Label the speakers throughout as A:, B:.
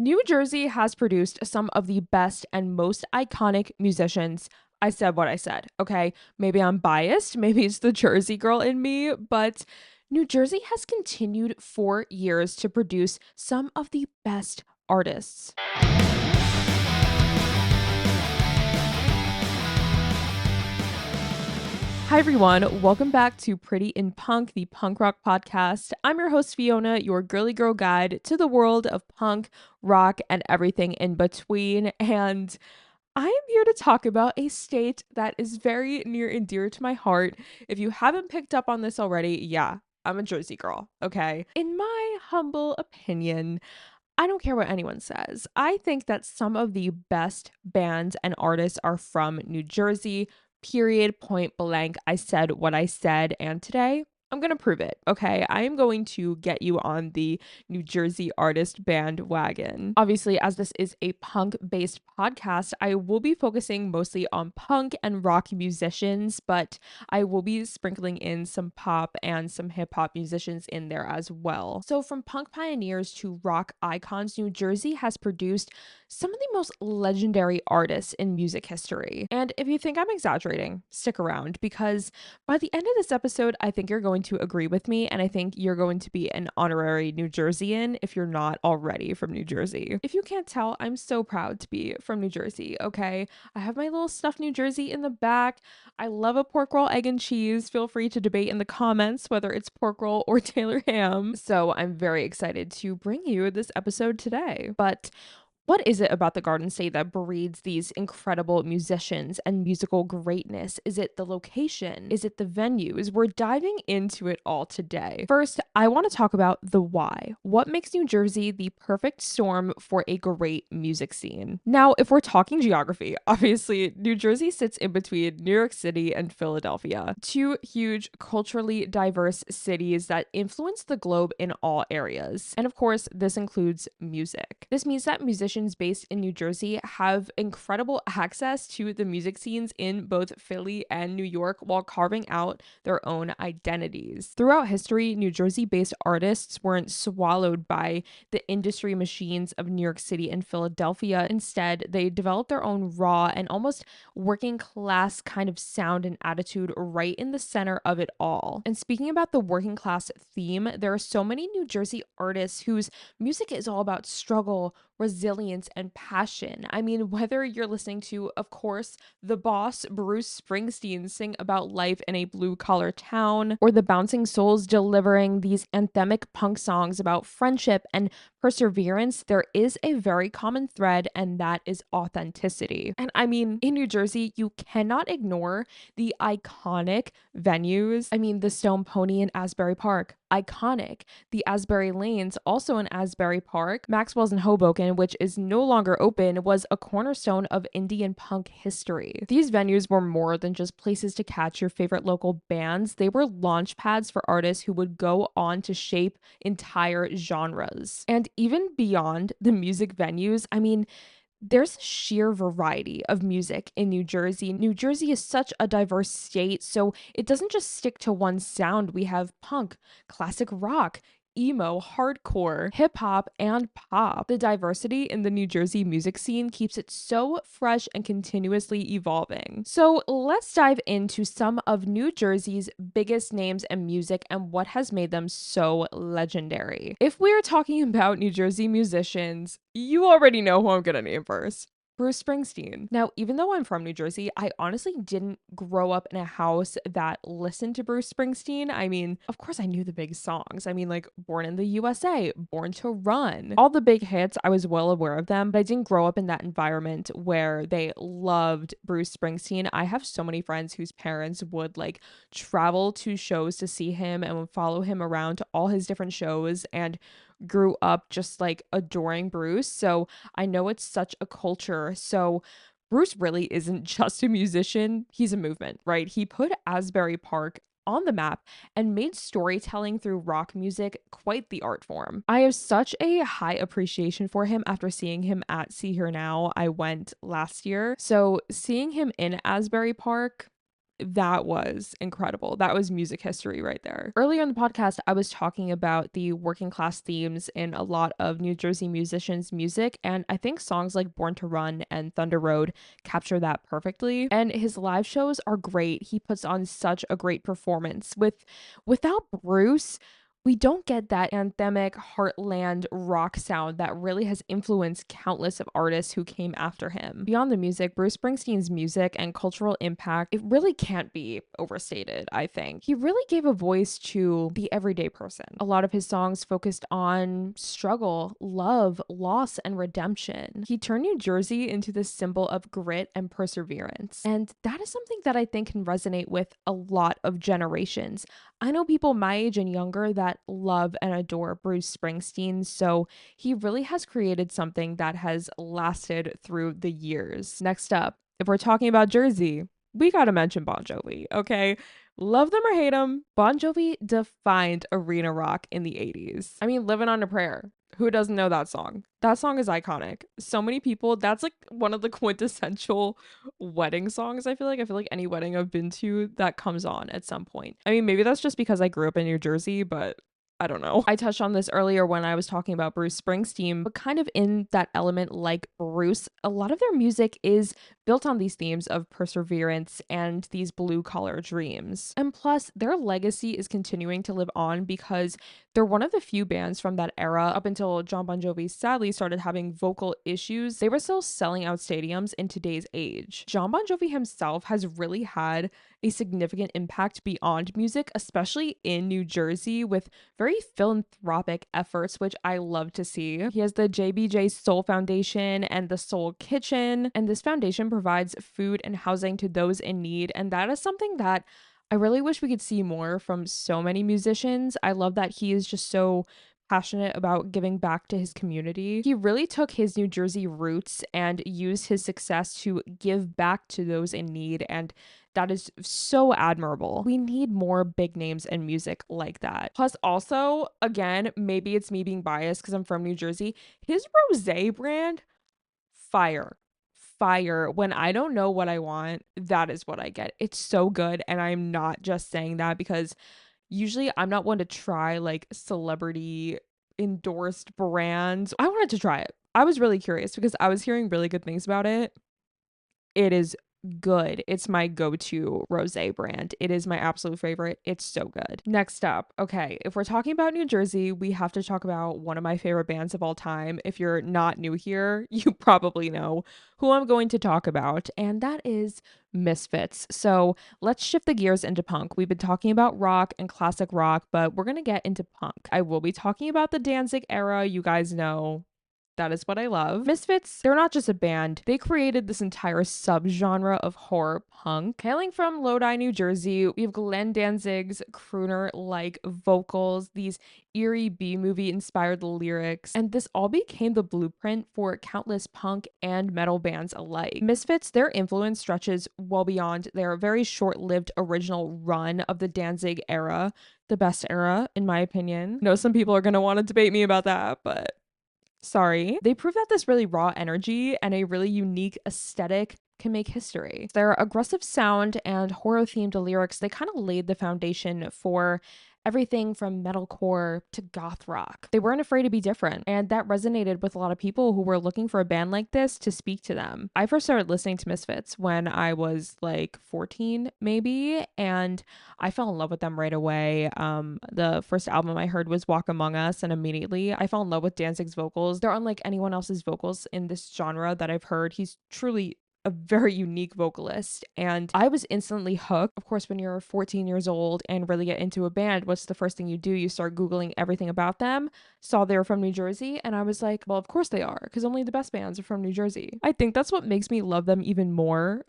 A: New Jersey has produced some of the best and most iconic musicians. I said what I said, okay? Maybe I'm biased, maybe it's the Jersey girl in me, but New Jersey has continued for years to produce some of the best artists. Hi, everyone. Welcome back to Pretty in Punk, the punk rock podcast. I'm your host, Fiona, your girly girl guide to the world of punk, rock, and everything in between. And I am here to talk about a state that is very near and dear to my heart. If you haven't picked up on this already, yeah, I'm a Jersey girl, okay? In my humble opinion, I don't care what anyone says. I think that some of the best bands and artists are from New Jersey, period, point blank. I said what I said, and today I'm going to prove it, okay? I am going to get you on the New Jersey artist bandwagon. Obviously, as this is a punk-based podcast, I will be focusing mostly on punk and rock musicians, but I will be sprinkling in some pop and some hip hop musicians in there as well. So, from punk pioneers to rock icons, New Jersey has produced some of the most legendary artists in music history. And if you think I'm exaggerating, stick around because by the end of this episode, I think you're going to agree with me, and I think you're going to be an honorary New Jerseyan if you're not already from New Jersey. If you can't tell, I'm so proud to be from New Jersey, okay? I have my little stuffed New Jersey in the back. I love a pork roll, egg, and cheese. Feel free to debate in the comments whether it's pork roll or Taylor ham. So I'm very excited to bring you this episode today. But what is it about the Garden State that breeds these incredible musicians and musical greatness? Is it the location? Is it the venues? We're diving into it all today. First, I want to talk about the why. What makes New Jersey the perfect storm for a great music scene? Now, if we're talking geography, obviously, New Jersey sits in between New York City and Philadelphia, two huge, culturally diverse cities that influence the globe in all areas. And of course, this includes music. This means that musicians based in New Jersey have incredible access to the music scenes in both Philly and New York while carving out their own identities. Throughout history, New Jersey-based artists weren't swallowed by the industry machines of New York City and Philadelphia. Instead, they developed their own raw and almost working class kind of sound and attitude right in the center of it all. And speaking about the working class theme, there are so many New Jersey artists whose music is all about struggle, resilience, and passion. I mean, whether you're listening to, of course, the boss Bruce Springsteen sing about life in a blue-collar town, or the Bouncing Souls delivering these anthemic punk songs about friendship and perseverance, there is a very common thread, and that is authenticity. And I mean, in New Jersey, you cannot ignore the iconic venues. I mean, the Stone Pony in Asbury Park, iconic. The Asbury Lanes, also in Asbury Park. Maxwell's in Hoboken, which is no longer open, was a cornerstone of Indian punk history. These venues were more than just places to catch your favorite local bands. They were launch pads for artists who would go on to shape entire genres. And even beyond the music venues, I mean, there's a sheer variety of music in New Jersey. New Jersey is such a diverse state, so it doesn't just stick to one sound. We have punk, classic rock, emo, hardcore, hip hop, and pop. The diversity in the New Jersey music scene keeps it so fresh and continuously evolving. So let's dive into some of New Jersey's biggest names in music and what has made them so legendary. If we are talking about New Jersey musicians, you already know who I'm gonna name first. Bruce Springsteen. Now, even though I'm from New Jersey, I honestly didn't grow up in a house that listened to Bruce Springsteen. I mean, of course, I knew the big songs. I mean, like Born in the USA, Born to Run, all the big hits, I was well aware of them, but I didn't grow up in that environment where they loved Bruce Springsteen. I have so many friends whose parents would like travel to shows to see him and would follow him around to all his different shows and grew up just like adoring Bruce. So I know it's such a culture. So Bruce really isn't just a musician, he's a movement, right? He put Asbury Park on the map and made storytelling through rock music quite the art form. I have such a high appreciation for him after seeing him at See Here Now. I went last year. So seeing him in Asbury Park, that was incredible. That was music history right there. Earlier in the podcast, I was talking about the working class themes in a lot of New Jersey musicians' music, and I think songs like Born to Run and Thunder Road capture that perfectly. And his live shows are great. He puts on such a great performance. Without Bruce, we don't get that anthemic heartland rock sound that really has influenced countless of artists who came after him. Beyond the music, Bruce Springsteen's music and cultural impact, it really can't be overstated, I think. He really gave a voice to the everyday person. A lot of his songs focused on struggle, love, loss, and redemption. He turned New Jersey into this symbol of grit and perseverance. And that is something that I think can resonate with a lot of generations. I know people my age and younger that love and adore Bruce Springsteen, so he really has created something that has lasted through the years. Next up, if we're talking about Jersey, we gotta mention Bon Jovi, okay? Love them or hate them, Bon Jovi defined arena rock in the 80s. I mean, Living on a Prayer. Who doesn't know that song? That song is iconic. So many people, that's like one of the quintessential wedding songs. I feel like any wedding I've been to, that comes on at some point. I mean, maybe that's just because I grew up in New Jersey, but I don't know. I touched on this earlier when I was talking about Bruce Springsteen, but kind of in that element like Bruce, a lot of their music is built on these themes of perseverance and these blue collar dreams. And plus, their legacy is continuing to live on because they're one of the few bands from that era up until Jon Bon Jovi sadly started having vocal issues. They were still selling out stadiums in today's age. Jon Bon Jovi himself has really had a significant impact beyond music, especially in New Jersey, with very philanthropic efforts, which I love to see. He has the JBJ Soul Foundation and the Soul Kitchen, and this foundation provides food and housing to those in need, and that is something that I really wish we could see more from so many musicians. I love that he is just so passionate about giving back to his community. He really took his New Jersey roots and used his success to give back to those in need, and that is so admirable. We need more big names in music like that. Plus, also, again, maybe it's me being biased because I'm from New Jersey, his rosé brand, fire. Fire. When I don't know what I want, that is what I get. It's so good. And I'm not just saying that because usually I'm not one to try like celebrity endorsed brands. I wanted to try it. I was really curious because I was hearing really good things about it. It is good. It's my go-to rosé brand. It is my absolute favorite. It's so good. Next up, okay, if we're talking about New Jersey, we have to talk about one of my favorite bands of all time. If you're not new here, you probably know who I'm going to talk about, and that is Misfits. So let's shift the gears into punk. We've been talking about rock and classic rock, but we're going to get into punk. I will be talking about the Danzig era. You guys know that is what I love. Misfits, they're not just a band. They created this entire subgenre of horror punk. Hailing from Lodi, New Jersey, we have Glenn Danzig's crooner-like vocals, these eerie B-movie inspired lyrics, and this all became the blueprint for countless punk and metal bands alike. Misfits, their influence stretches well beyond their very short-lived original run of the Danzig era, the best era, in my opinion. I know some people are going to want to debate me about that, but sorry. They prove that this really raw energy and a really unique aesthetic can make history. Their aggressive sound and horror-themed lyrics, they kind of laid the foundation for everything from metalcore to goth rock. They weren't afraid to be different, and that resonated with a lot of people who were looking for a band like this to speak to them. I first started listening to Misfits when I was like 14 maybe, and I fell in love with them right away. The first album I heard was Walk Among Us, and immediately I fell in love with Danzig's vocals. They're unlike anyone else's vocals in this genre that I've heard. He's truly a very unique vocalist, and I was instantly hooked. Of course, when you're 14 years old and really get into a band, what's the first thing you do? You start Googling everything about them. Saw they were from New Jersey, and I was like, well, of course they are, because only the best bands are from New Jersey. I think that's what makes me love them even more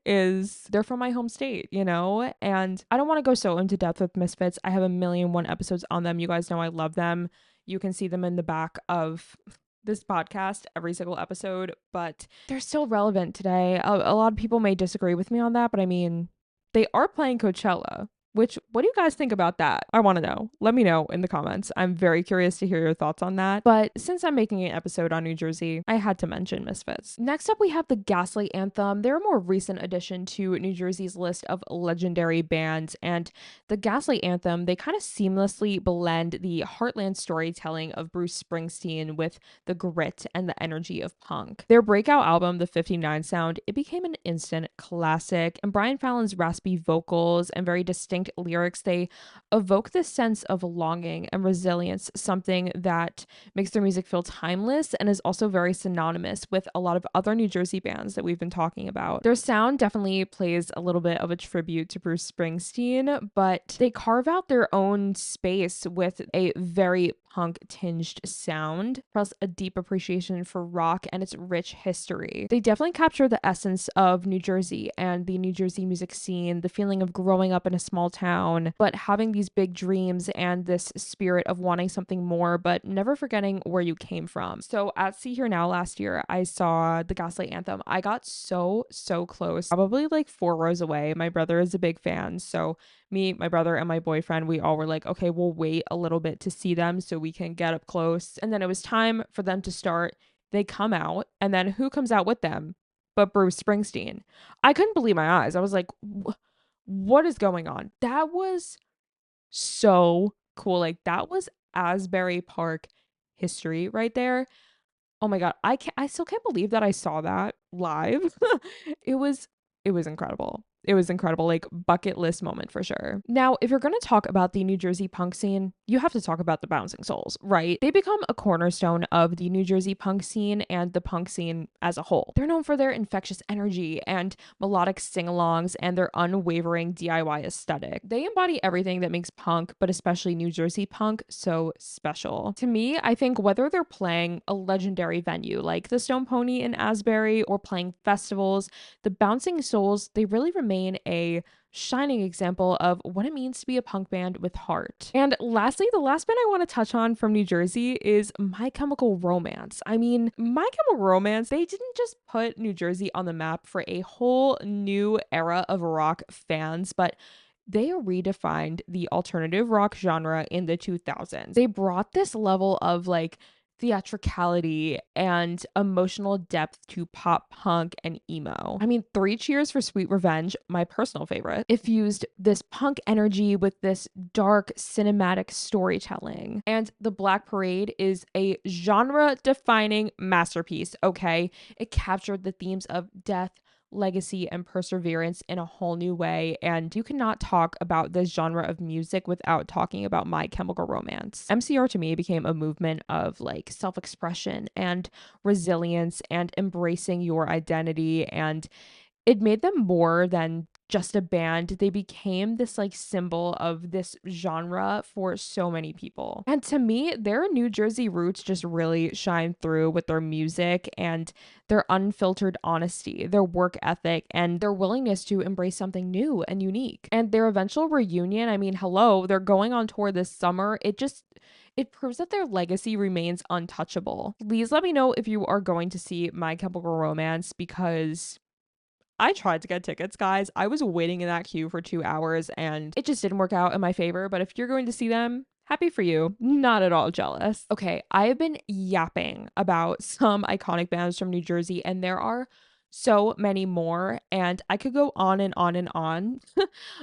A: is they're from my home state, you know? And I don't want to go so into depth with Misfits. I have a million one episodes on them. You guys know I love them. You can see them in the back of this podcast every single episode, but they're still relevant today. A lot of people may disagree with me on that, but I mean, they are playing Coachella. Which, what do you guys think about that? I want to know. Let me know in the comments. I'm very curious to hear your thoughts on that. But since I'm making an episode on New Jersey, I had to mention Misfits. Next up, we have the Gaslight Anthem. They're a more recent addition to New Jersey's list of legendary bands. And the Gaslight Anthem, they kind of seamlessly blend the heartland storytelling of Bruce Springsteen with the grit and the energy of punk. Their breakout album, The 59 Sound, it became an instant classic. And Brian Fallon's raspy vocals and very distinct lyrics, they evoke this sense of longing and resilience, something that makes their music feel timeless and is also very synonymous with a lot of other New Jersey bands that we've been talking about. Their sound definitely plays a little bit of a tribute to Bruce Springsteen, but they carve out their own space with a very punk tinged sound, plus a deep appreciation for rock and its rich history. They definitely capture the essence of New Jersey and the New Jersey music scene, the feeling of growing up in a small town, but having these big dreams and this spirit of wanting something more, but never forgetting where you came from. So at See Here Now last year, I saw the Gaslight Anthem. I got so close, probably like 4 rows away. My brother is a big fan, so me, my brother, and my boyfriend, we all were like, okay, we'll wait a little bit to see them so we can get up close. And then it was time for them to start. They come out, and then who comes out with them but Bruce Springsteen? I couldn't believe my eyes. I was like, what is going on? That was so cool. Like, that was Asbury Park history right there. Oh my God. I still can't believe that I saw that live. it was it was incredible. It was incredible, like bucket list moment for sure. Now, if you're going to talk about the New Jersey punk scene, you have to talk about the Bouncing Souls, right? They become a cornerstone of the New Jersey punk scene and the punk scene as a whole. They're known for their infectious energy and melodic sing-alongs and their unwavering DIY aesthetic. They embody everything that makes punk, but especially New Jersey punk, so special. To me, I think whether they're playing a legendary venue like the Stone Pony in Asbury or playing festivals, the Bouncing Souls, they really remain a shining example of what it means to be a punk band with heart. And lastly, the last band I want to touch on from New Jersey is My Chemical Romance. I mean, My Chemical Romance, they didn't just put New Jersey on the map for a whole new era of rock fans, but they redefined the alternative rock genre in the 2000s. They brought this level of like theatricality and emotional depth to pop punk and emo. I mean, Three Cheers for Sweet Revenge, my personal favorite, it fused this punk energy with this dark cinematic storytelling. And The Black Parade is a genre-defining masterpiece, okay? It captured the themes of death, legacy, and perseverance in a whole new way, and you cannot talk about this genre of music without talking about My Chemical Romance. MCR to me became a movement of like self-expression and resilience and embracing your identity, and it made them more than just a band. They became this like symbol of this genre for so many people. And to me, their New Jersey roots just really shine through with their music and their unfiltered honesty, their work ethic, and their willingness to embrace something new and unique. And their eventual reunion, I mean, hello, they're going on tour this summer. It proves that their legacy remains untouchable. Please let me know if you are going to see My Chemical Romance, because I tried to get tickets, guys. I was waiting in that queue for 2 hours and it just didn't work out in my favor. But if you're going to see them, happy for you. Not at all jealous. Okay, I have been yapping about some iconic bands from New Jersey, and there are so many more, and I could go on and on and on,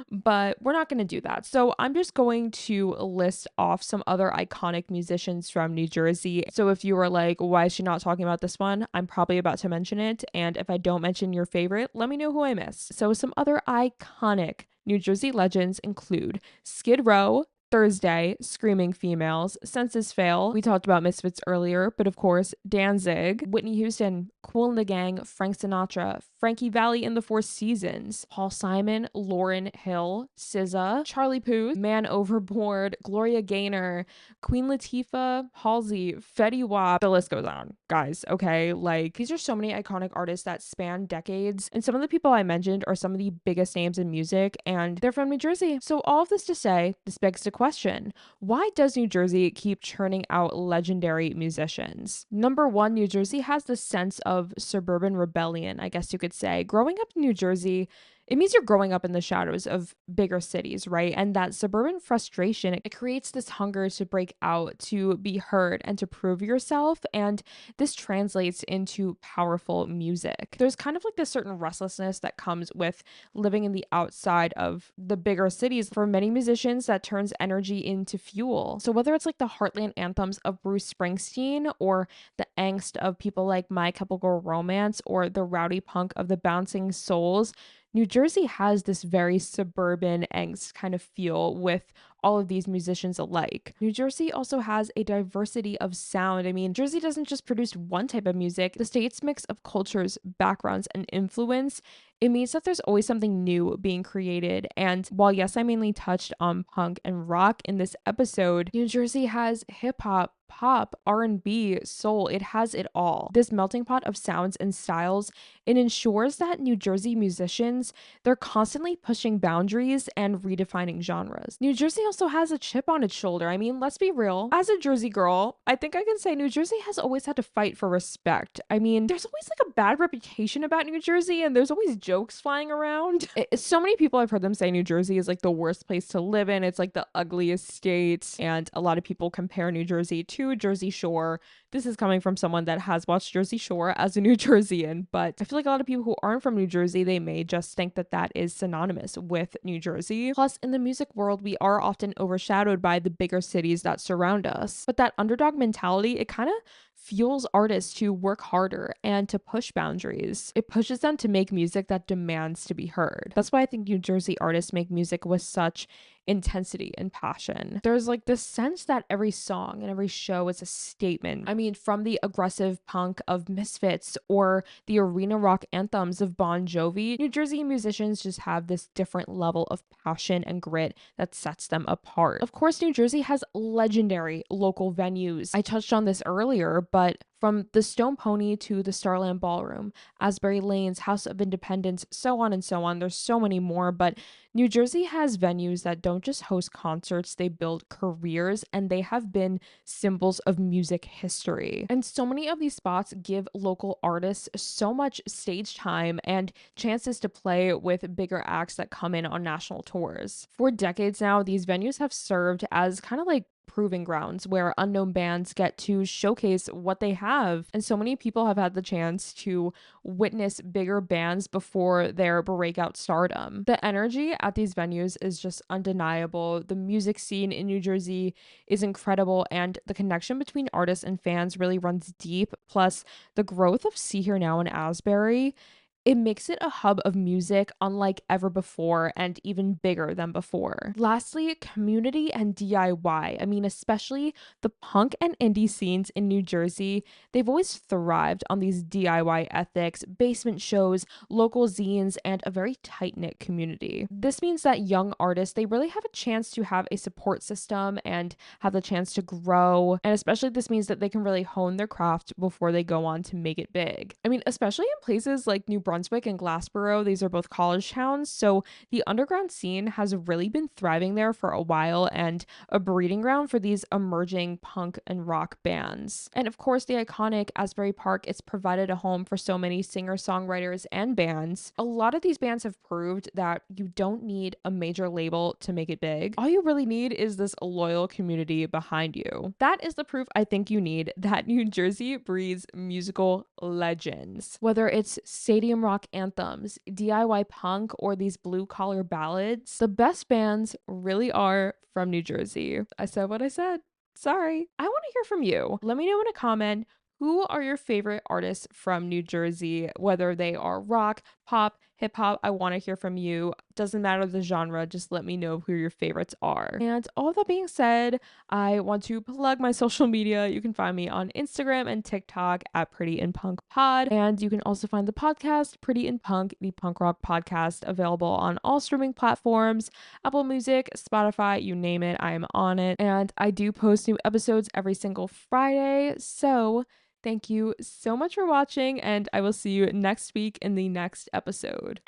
A: but we're not going to do that. So I'm just going to list off some other iconic musicians from New Jersey. So if you were like, why is she not talking about this one? I'm probably about to mention it. And if I don't mention your favorite, let me know who I miss. So some other iconic New Jersey legends include Skid Row, Thursday, Screaming Females, Senses Fail. We talked about Misfits earlier, but of course, Danzig, Whitney Houston, Kool and the Gang, Frank Sinatra, Frankie Valli and the Four Seasons, Paul Simon, Lauryn Hill, SZA, Charlie Puth, Man Overboard, Gloria Gaynor, Queen Latifah, Halsey, Fetty Wap. The list goes on, guys, okay? Like, these are so many iconic artists that span decades, and some of the people I mentioned are some of the biggest names in music, and they're from New Jersey. So all of this to say, this begs the question, why does New Jersey keep churning out legendary musicians? Number one, New Jersey has this sense of suburban rebellion, I guess you could say. Growing up in New Jersey, it means you're growing up in the shadows of bigger cities, right? And that suburban frustration, it creates this hunger to break out, to be heard, and to prove yourself. And this translates into powerful music. There's kind of like this certain restlessness that comes with living in the outside of the bigger cities. For many musicians, that turns energy into fuel. So whether it's like the heartland anthems of Bruce Springsteen, or the angst of people like My Chemical Romance, or the rowdy punk of the Bouncing Souls, New Jersey has this very suburban angst kind of feel with all of these musicians alike. New Jersey also has a diversity of sound. I mean, Jersey doesn't just produce one type of music. The state's mix of cultures, backgrounds, and influence, it means that there's always something new being created. And while, yes, I mainly touched on punk and rock in this episode, New Jersey has hip hop, pop, R&B, soul. It has it all. This melting pot of sounds and styles, it ensures that New Jersey musicians, they're constantly pushing boundaries and redefining genres. New Jersey also has a chip on its shoulder. I mean, let's be real. As a Jersey girl, I think I can say New Jersey has always had to fight for respect. I mean, there's always like a bad reputation about New Jersey, and there's always jokes flying around. So many people, I've heard them say New Jersey is like the worst place to live in. It's like the ugliest state, and a lot of people compare New Jersey to Jersey Shore. This is coming from someone that has watched Jersey Shore as a New Jerseyan, but I feel like a lot of people who aren't from New Jersey, they may just think that that is synonymous with New Jersey. Plus, in the music world, we are often overshadowed by the bigger cities that surround us. But that underdog mentality, it kind of fuels artists to work harder and to push boundaries. It pushes them to make music that demands to be heard. That's why I think New Jersey artists make music with such intensity and passion. There's like this sense that every song and every show is a statement. I mean, from the aggressive punk of Misfits or the arena rock anthems of Bon Jovi, New Jersey musicians just have this different level of passion and grit that sets them apart. Of course, New Jersey has legendary local venues. I touched on this earlier, but from the Stone Pony to the Starland Ballroom, Asbury Lane's House of Independence, so on and so on. There's so many more, but New Jersey has venues that don't just host concerts, they build careers, and they have been symbols of music history. And so many of these spots give local artists so much stage time and chances to play with bigger acts that come in on national tours. For decades now, these venues have served as kind of like proving grounds where unknown bands get to showcase what they have. And so many people have had the chance to witness bigger bands before their breakout stardom. The energy at these venues is just undeniable. The music scene in New Jersey is incredible, and the connection between artists and fans really runs deep. Plus, the growth of See Here Now in Asbury, it makes it a hub of music unlike ever before and even bigger than before. Lastly, community and DIY. I mean, especially the punk and indie scenes in New Jersey, they've always thrived on these DIY ethics, basement shows, local zines, and a very tight-knit community. This means that young artists, they really have a chance to have a support system and have the chance to grow. And especially this means that they can really hone their craft before they go on to make it big. I mean, especially in places like New Brunswick and Glassboro, these are both college towns, so the underground scene has really been thriving there for a while and a breeding ground for these emerging punk and rock bands. And of course, the iconic Asbury Park, it's provided a home for so many singer-songwriters and bands. A lot of these bands have proved that you don't need a major label to make it big. All you really need is this loyal community behind you. That is the proof I think you need that New Jersey breeds musical legends. Whether it's stadium rock anthems, DIY punk, or these blue collar ballads, the best bands really are from New Jersey. I said what I said. Sorry. I want to hear from you. Let me know in a comment, who are your favorite artists from New Jersey, whether they are rock, pop, hip hop. I want to hear from you. Doesn't matter the genre, just let me know who your favorites are. And all that being said, I want to plug my social media. You can find me on Instagram and TikTok at Pretty in Punk Pod. And you can also find the podcast Pretty in Punk, the punk rock podcast, available on all streaming platforms, Apple Music, Spotify, you name it, I am on it. And I do post new episodes every single Friday. So thank you so much for watching, and I will see you next week in the next episode.